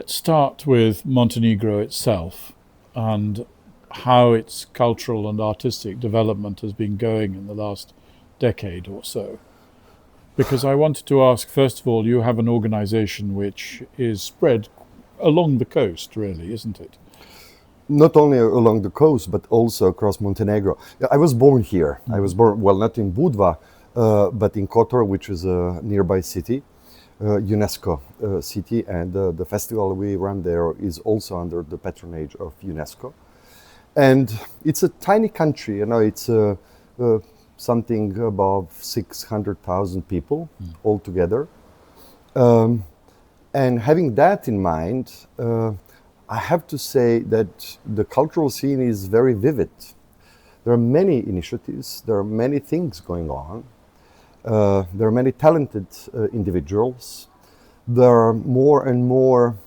let's start with Montenegro itself and how its cultural and artistic development has been going in the last decade or so. Because I wanted to ask, first of all, you have an organization which is spread along the coast, really, isn't it? Not only along the coast, but also across Montenegro. I was born here. I was born, well, not in Budva, but in Kotor, which is a nearby city, UNESCO city, and the festival we run there is also under the patronage of UNESCO. And it's a tiny country, it's something above 600,000 people altogether. And having that in mind, I have to say that the cultural scene is very vivid. There are many initiatives, there are many things going on. There are many talented individuals. There are more and more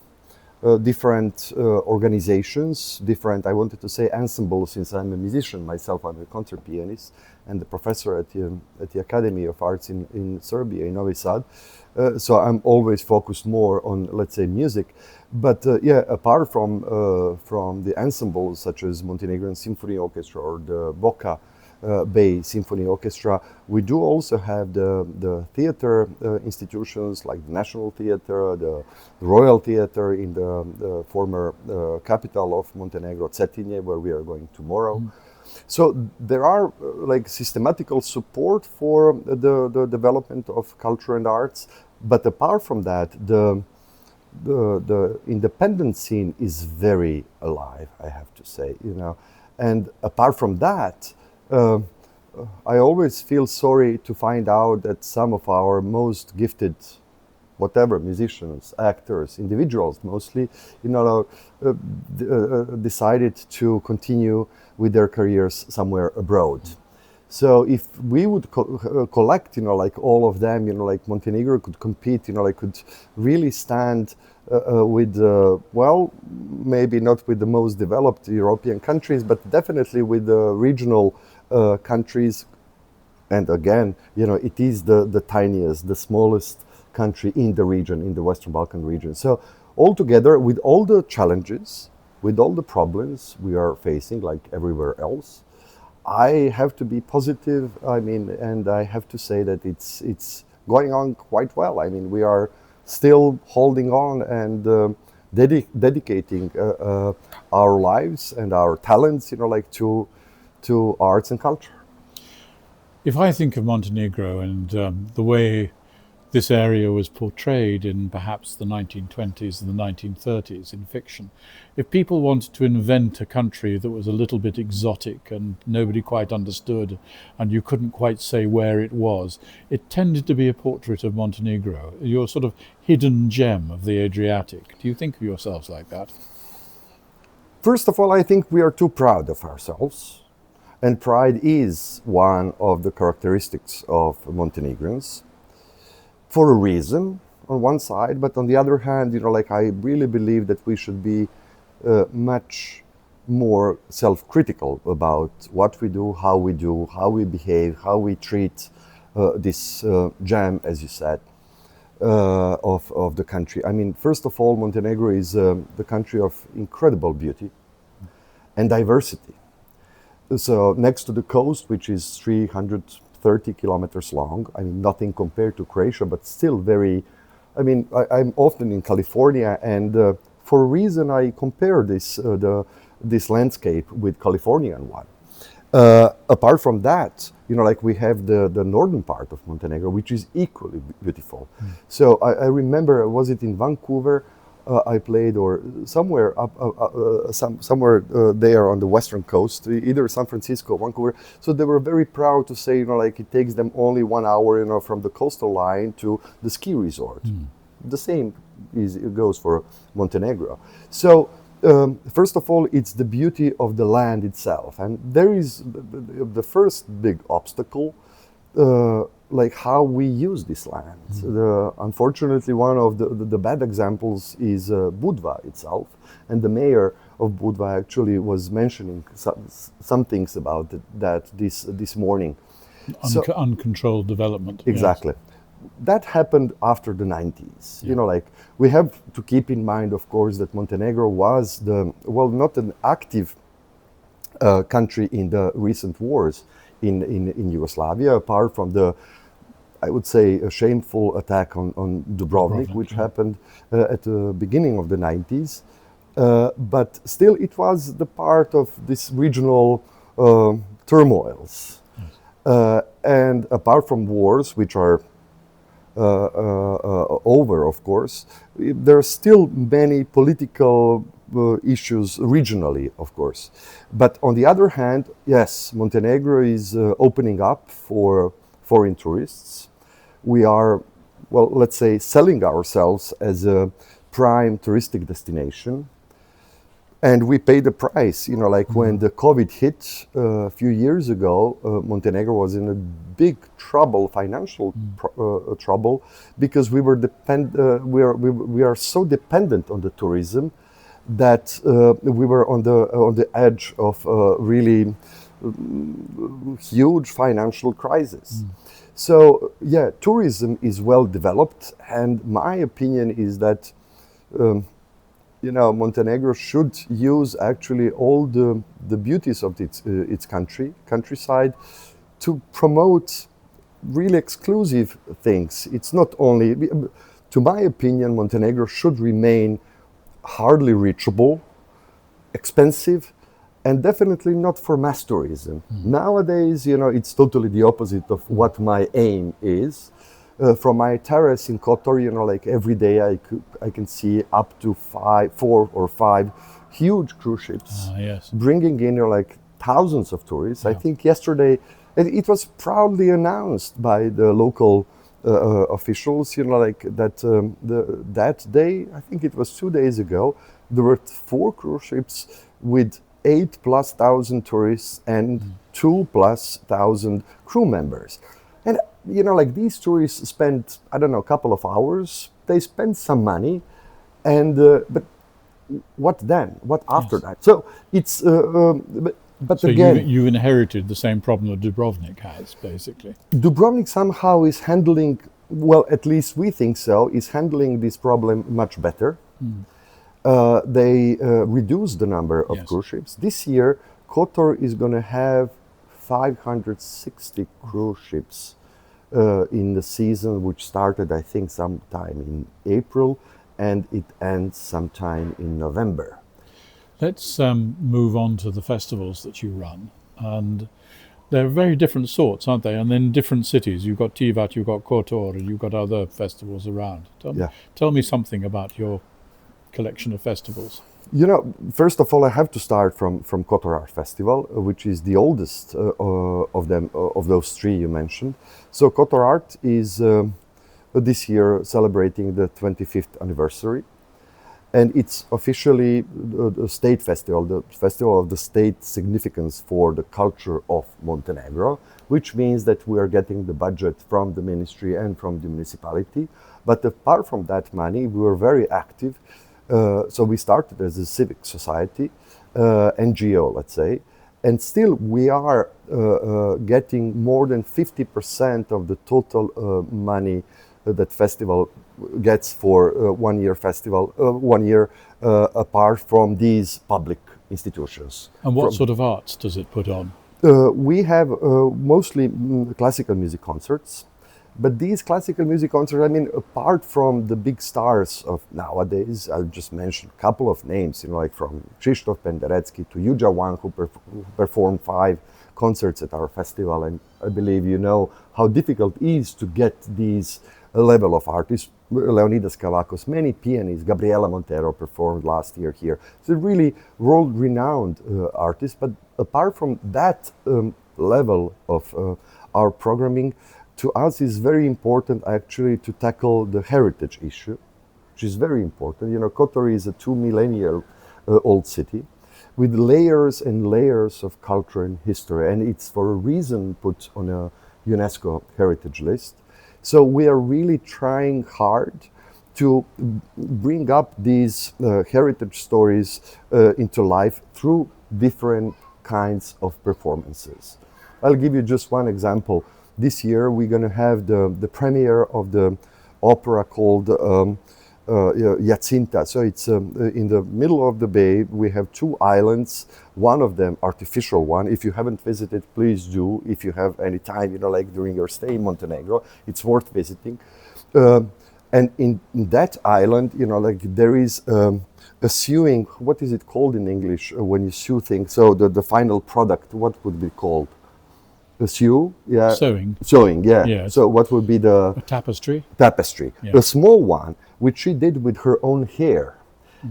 different organizations, different, I wanted to say ensembles, since I'm a musician myself. I'm a concert pianist and a professor at the Academy of Arts in Serbia, in Novi Sad. So I'm always focused more on, let's say, music. But apart from the ensembles such as Montenegrin Symphony Orchestra or the Boca Bay Symphony Orchestra, we do also have the theater institutions like the National Theater, the Royal Theater in the former capital of Montenegro, Cetinje, where we are going tomorrow. So there are like systematical support for the development of culture and arts, but apart from that, the independent scene is very alive, I have to say, And apart from that, I always feel sorry to find out that some of our most gifted, musicians, actors, individuals mostly, decided to continue with their careers somewhere abroad. So if we would collect, like all of them, like Montenegro could compete, could really stand with, maybe not with the most developed European countries, but definitely with the regional countries. And again, it is the tiniest, the smallest country in the region, in the Western Balkan region. So altogether, with all the challenges, with all the problems we are facing, like everywhere else, I have to be positive. And I have to say that it's going on quite well. We are still holding on and dedicating our lives and our talents, to arts and culture. If I think of Montenegro and the way this area was portrayed in perhaps the 1920s and the 1930s in fiction, if people wanted to invent a country that was a little bit exotic and nobody quite understood and you couldn't quite say where it was, it tended to be a portrait of Montenegro, your sort of hidden gem of the Adriatic. Do you think of yourselves like that? First of all, I think we are too proud of ourselves. And pride is one of the characteristics of Montenegrins. For a reason, on one side, but on the other hand, I really believe that we should be much more self-critical about what we do, how we behave, how we treat this gem, as you said, of the country. First of all, Montenegro is the country of incredible beauty and diversity. So next to the coast, which is 330 kilometers long, nothing compared to Croatia, but still very, I'm often in California, and for a reason I compare this landscape with Californian one. Apart from that, we have the northern part of Montenegro, which is equally beautiful. So I remember, was it in Vancouver? I played, or somewhere somewhere there on the western coast, either San Francisco, Vancouver. So they were very proud to say, it takes them only 1 hour, from the coastal line to the ski resort. The same goes for Montenegro. So first of all, it's the beauty of the land itself, and there is the first big obstacle. How we use this land. Unfortunately, one of the bad examples is Budva itself, and the mayor of Budva actually was mentioning some things about that this morning. Uncontrolled development. Exactly. Yes. that happened after the 90s. You know, like we have to keep in mind, of course, that Montenegro was not an active country in the recent wars in Yugoslavia, apart from the, I would say, a shameful attack on Dubrovnik, which happened at the beginning of the 90s. But still, it was the part of this regional turmoils. And apart from wars, which are over, of course, there are still many political issues regionally, of course. But on the other hand, yes, Montenegro is opening up for foreign tourists. We are, well, let's say, selling ourselves as a prime touristic destination. And we pay the price, you know, like when the COVID hit a few years ago, Montenegro was in a big trouble, financial trouble, because we are so dependent on the tourism that we were on the edge of a really huge financial crisis. So yeah, tourism is well developed, and my opinion is that you know, Montenegro should use actually all the beauties of its countryside to promote really exclusive things. It's not only, to my opinion, Montenegro should remain hardly reachable, expensive, and definitely not for mass tourism. Nowadays, you know, it's totally the opposite of what my aim is. From my terrace in Kotor, you know, like every day I can see up to 4 or 5 huge cruise ships bringing in, you know, like thousands of tourists. I think yesterday it was proudly announced by the local officials, you know, like that that day, I think it was 2 days ago, there were 4 cruise ships with 8,000+ tourists and 2,000+ crew members. And you know, like these tourists spend, I don't know, a couple of hours. They spend some money, and but what then? What after that? So it's, but so again, you inherited the same problem that Dubrovnik has, basically. Dubrovnik somehow is handling, well, at least we think so, is handling this problem much better. They reduced the number of cruise ships. This year, Kotor is going to have 560 cruise ships in the season, which started, I think, sometime in April, and it ends sometime in November. Let's move on to the festivals that you run, and they're very different sorts, aren't they? And then different cities. You've got Tivat, you've got Kotor, and you've got other festivals around. Tell me something about your collection of festivals. You know, first of all, I have to start from KotorArt Festival, which is the oldest of them, of those 3 you mentioned. So KotorArt is this year celebrating the 25th anniversary, and it's officially the state festival, the festival of the state significance for the culture of Montenegro, which means that we are getting the budget from the ministry and from the municipality. But apart from that money, we were very active. So we started as a civic society, NGO, let's say, and still we are getting more than 50% of the total money that festival gets for 1 year festival, 1 year apart from these public institutions. And what sort of arts does it put on? We have mostly classical music concerts. But these classical music concerts, I mean, apart from the big stars of nowadays, I'll just mention a couple of names, you know, like from Krzysztof Penderecki to Yuja Wang, who performed 5 concerts at our festival. And I believe you know how difficult it is to get these level of artists. Leonidas Kavakos, many pianists, Gabriela Montero performed last year here. It's a really world-renowned artist. But apart from that level of our programming, to us is very important actually to tackle the heritage issue, which is very important. You know, Kotor is a 2 millennia old city with layers and layers of culture and history, and it's for a reason put on a UNESCO heritage list. So we are really trying hard to bring up these heritage stories into life through different kinds of performances. I'll give you just one example. this year we're going to have the premiere of the opera called Jacinta. So it's in the middle of the bay. We have two islands, one of them artificial one. If you haven't visited, please do. If you have any time, like during your stay in Montenegro, it's worth visiting. And in that island, like there is a sewing, what is it called in English when you sew things? So the final product, what would be called? A sew? Yeah. Sewing, yeah. Yes. So what would be a tapestry? Tapestry. Yeah. A small one, which she did with her own hair.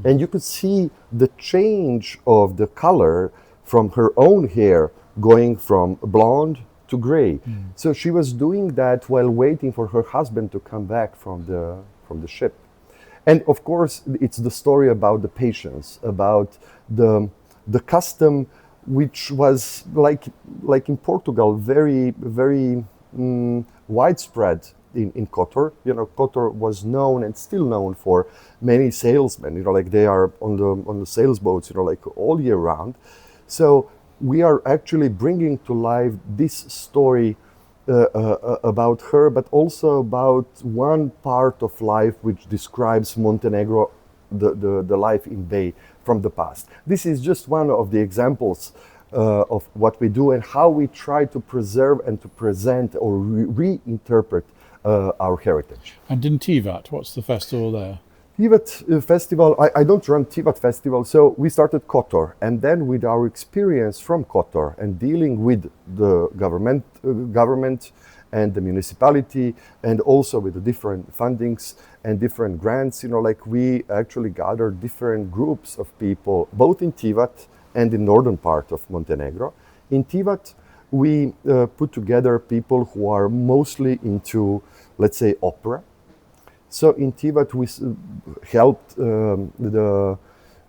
And you could see the change of the color from her own hair going from blonde to gray. So she was doing that while waiting for her husband to come back from the ship. And of course, it's the story about the patience, about the custom, which was like in Portugal, very, very widespread in Kotor. Kotor was known and still known for many salesmen. Like they are on the sales boats, like all year round. So we are actually bringing to life this story about her, but also about one part of life which describes Montenegro, the life in Bay from the past. This is just one of the examples of what we do and how we try to preserve and to present or reinterpret our heritage. And in Tivat, what's the festival there? Tivat Festival, I don't run Tivat Festival, so we started Kotor, and then with our experience from Kotor and dealing with the government and the municipality, and also with the different fundings and different grants, like we actually gathered different groups of people, both in Tivat and in northern part of Montenegro. In Tivat, we put together people who are mostly into, let's say, opera. So in Tivat, we helped the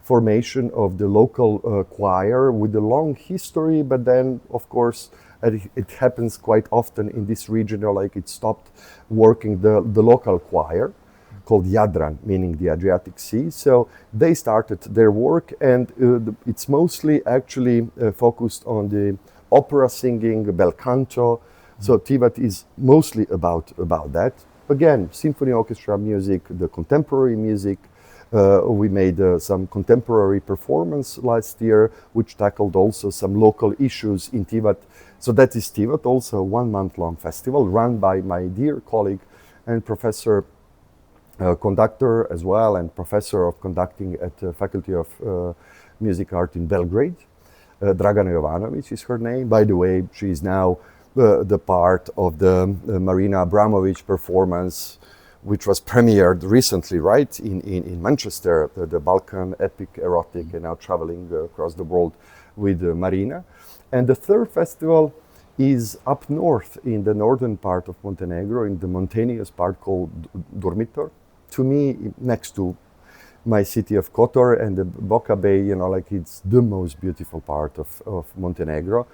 formation of the local choir with a long history, but then, of course, it happens quite often in this region, like it stopped working the local choir called Jadran, meaning the Adriatic Sea. So they started their work, and it's mostly actually focused on the opera singing, bel canto. So Tivat is mostly about that. Again, symphony orchestra music, the contemporary music. We made some contemporary performance last year, which tackled also some local issues in Tivat. So that is Tivat, also a 1 month long festival run by my dear colleague and professor, conductor as well, and professor of conducting at the Faculty of Music Art in Belgrade. Dragana Jovanović is her name. By the way, she is now the part of the Marina Abramović performance, which was premiered recently, right, in Manchester, the Balkan epic erotic, and now traveling across the world with Marina. And the third festival is up north in the northern part of Montenegro, in the mountainous part called Durmitor. To me, next to my city of Kotor and the Boka Bay, like it's the most beautiful part of Montenegro.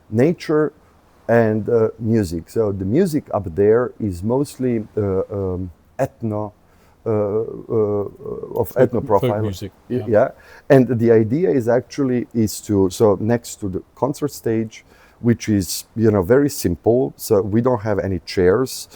Nature and music. So the music up there is mostly ethno profile. Folk music. Yeah. And the idea is actually so next to the concert stage, which is, very simple. So we don't have any chairs.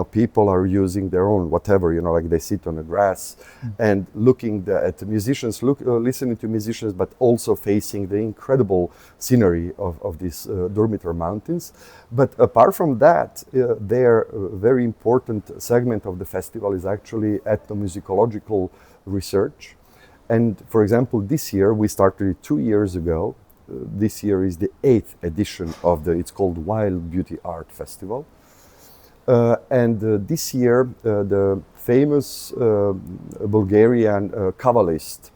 People are using their own whatever, like they sit on the grass and looking at the musicians, listening to musicians, but also facing the incredible scenery of these Durmitor Mountains. But apart from that, their very important segment of the festival is actually ethnomusicological research. And for example, this year, we started it 2 years ago. This year is the 8th edition of it's called Wild Beauty Art Festival. And this year, the famous Bulgarian Kabbalist,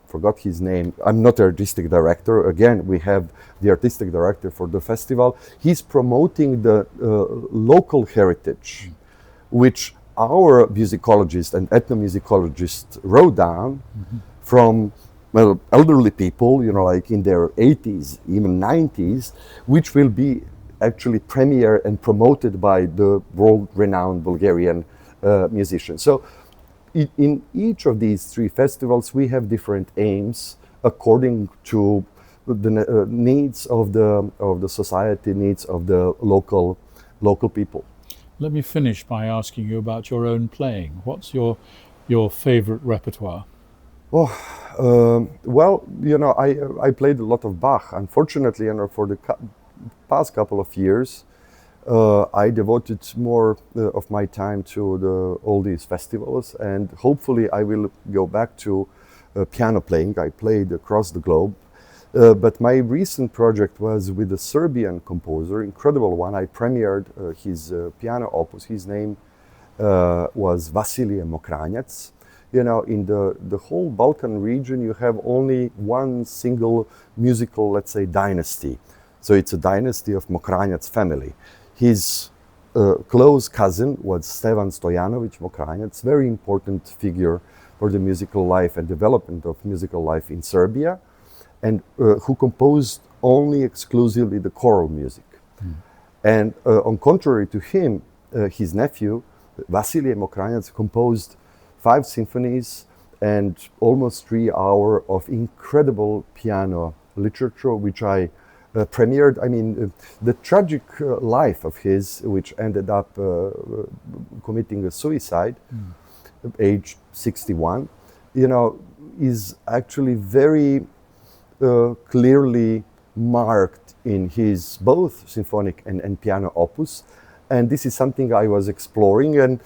forgot his name, I'm not the artistic director, again, we have the artistic director for the festival. He's promoting the local heritage, which our musicologists and ethnomusicologists wrote down from elderly people, like in their 80s, even 90s, which will be actually premiered and promoted by the world-renowned Bulgarian musicians. So in each of these 3 festivals, we have different aims according to the needs of the society, needs of the local people. Let me finish by asking you about your own playing. What's your favorite repertoire? Oh, well, I played a lot of Bach. Unfortunately, for the past couple of years, I devoted more of my time to all these festivals, and hopefully I will go back to piano playing. I played across the globe, but my recent project was with a Serbian composer, incredible one. I premiered his piano opus. His name was Vasilije Mokranjac. In the whole Balkan region, you have only one single musical, let's say, dynasty. So it's a dynasty of Mokranjac family. His close cousin was Stevan Stojanović Mokranjac, very important figure for the musical life and development of musical life in Serbia, and who composed only exclusively the choral music. And on contrary to him, his nephew, Vasilije Mokranjac, composed 5 symphonies and almost 3 hours of incredible piano literature, which I premiered. I mean, the tragic life of his, which ended up committing a suicide, age 61, is actually very clearly marked in his both symphonic and piano opus. And this is something I was exploring, and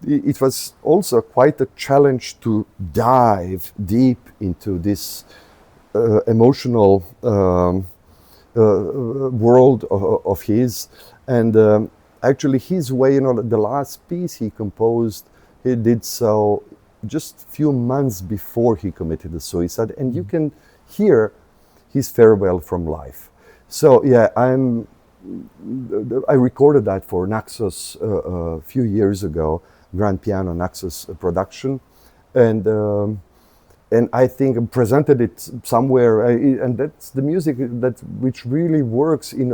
it was also quite a challenge to dive deep into this emotional world of his. And actually his way, the last piece he composed, he did so just a few months before he committed the suicide, and you can hear his farewell from life. So yeah, I recorded that for Naxos a few years ago, Grand Piano Naxos production, and I think I presented it somewhere, and that's the music which really works in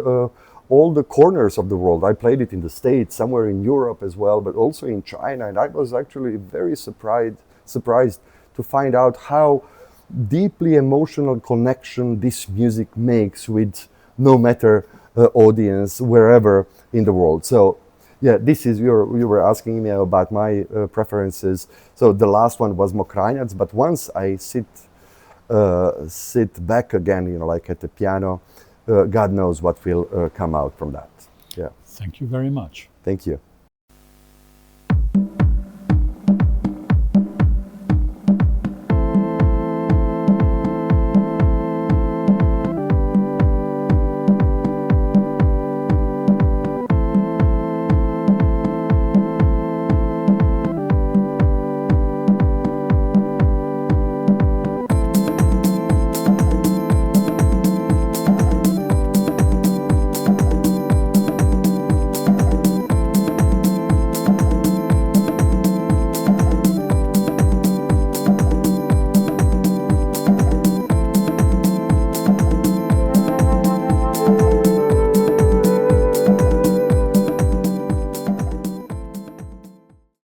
all the corners of the world. I played it in the States, somewhere in Europe as well, but also in China, and I was actually very surprised to find out how deeply emotional connection this music makes with no matter audience wherever in the world. So yeah, this is you were asking me about my preferences. So the last one was Mokranjac, but once I sit back again, like at the piano, God knows what will come out from that. Yeah. Thank you very much. Thank you.